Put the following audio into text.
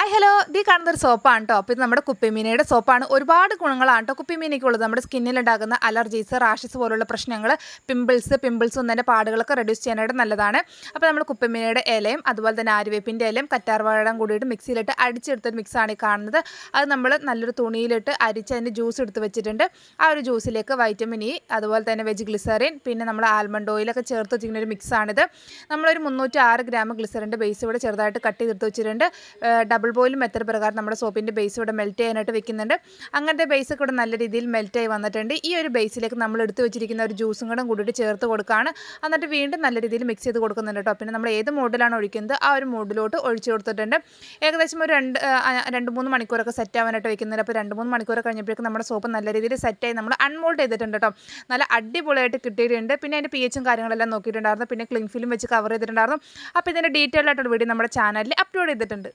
Hi hello ദീ കാണുന്നൊരു സോപ്പാണ് കേട്ടോ. അപ്പോൾ ഇത് നമ്മുടെ കുപ്പിമീനയുടെ സോപ്പാണ്. ഒരുപാട് ഗുണങ്ങളാണ് കേട്ടോ കുപ്പിമീനയ്ക്കുള്ളത്. നമ്മുടെ സ്കിന്നിലുണ്ടാകുന്ന അലർജീസ്, റാഷസ് പോലുള്ള പ്രശ്നങ്ങൾ, പിമ്പിൾസ് ഒന്നതിൻ്റെ പാടുകളൊക്കെ റെഡ്യൂസ് ചെയ്യാനായിട്ട് നല്ലതാണ്. അപ്പോൾ നമ്മൾ കുപ്പിമീനയുടെ ഇലയും അതുപോലെ തന്നെ ആര്യവേപ്പിൻ്റെ ഇലയും കറ്റാർവാഴയും കൂടിയിട്ട് മിക്സിയിലിട്ട് അടിച്ചെടുത്തൊരു മിക്സാണ് ഈ കാണുന്നത്. അത് നമ്മൾ നല്ലൊരു തുണിയിലിട്ട് അരിച്ച് അതിൻ്റെ ജ്യൂസ് എടുത്ത് വെച്ചിട്ടുണ്ട്. ആ ഒരു ജ്യൂസിലേക്ക് വൈറ്റമിൻ ഇ, അതുപോലെ തന്നെ വെജ് ഗ്ലിസറിൻ, പിന്നെ നമ്മൾ ആൽമണ്ട് ഓയിലൊക്കെ ചേർത്ത് വെച്ചിരിക്കുന്ന ഒരു മിക്സാണിത്. നമ്മളൊരു 306 ഗ്രാം ഗ്ലിസറിൻ്റെ ബേസ് ഇവിടെ ചെറുതായിട്ട് കട്ട് ചെയ്തെടുത്ത് വെച്ചിട്ടുണ്ട്. ഡബിൾ ബോയിൽ മെത്തേഡ് പ്രകാരം നമ്മുടെ സോപ്പിൻ്റെ ബേസ് ഇവിടെ മെൽറ്റ് ചെയ്യാനായിട്ട് വെക്കുന്നുണ്ട്. അങ്ങനത്തെ ബേസൊക്കെ ഇവിടെ നല്ല രീതിയിൽ മെൽറ്റായി വന്നിട്ടുണ്ട്. ഈ ഒരു ബേസിലേക്ക് നമ്മൾ എടുത്ത് വെച്ചിരിക്കുന്ന ഒരു ജ്യൂസും കൂടെ കൂടിയിട്ട് ചേർത്ത് കൊടുക്കുകയാണ്. എന്നിട്ട് വീണ്ടും നല്ല രീതിയിൽ മിക്സ് ചെയ്ത് കൊടുക്കുന്നുണ്ട് കേട്ടോ. പിന്നെ നമ്മൾ ഏത് മോഡിലാണ് ഒഴിക്കുന്നത് ആ ഒരു മോഡിലോട്ട് ഒഴിച്ചു കൊടുത്തിട്ടുണ്ട്. ഏകദേശം ഒരു 2-3 മണിക്കൂറൊക്കെ സെറ്റ് ആവാനായിട്ട് വെക്കുന്നുണ്ട്. അപ്പോൾ 2-3 മണിക്കൂർ കഴിഞ്ഞപ്പോഴേക്കും നമ്മുടെ സോപ്പ് നല്ല രീതിയിൽ സെറ്റായി നമ്മൾ അൺമോൾഡ് ചെയ്തിട്ടുണ്ട് കേട്ടോ. നല്ല അടിപൊളിയായിട്ട് കിട്ടിയിട്ടുണ്ട്. പിന്നെ അതിൻ്റെ pH കാര്യങ്ങളെല്ലാം നോക്കിയിട്ടുണ്ടായിരുന്നു. പിന്നെ ക്ലിംഗ് ഫിലിം വെച്ച് കവർ ചെയ്തിട്ടുണ്ടായിരുന്നു. അപ്പോൾ ഇതിൻ്റെ ഡീറ്റെയിൽ ആയിട്ടൊരു വീഡിയോ നമ്മുടെ ചാനലിൽ അപ്ലോഡ് ചെയ്തിട്ടുണ്ട്.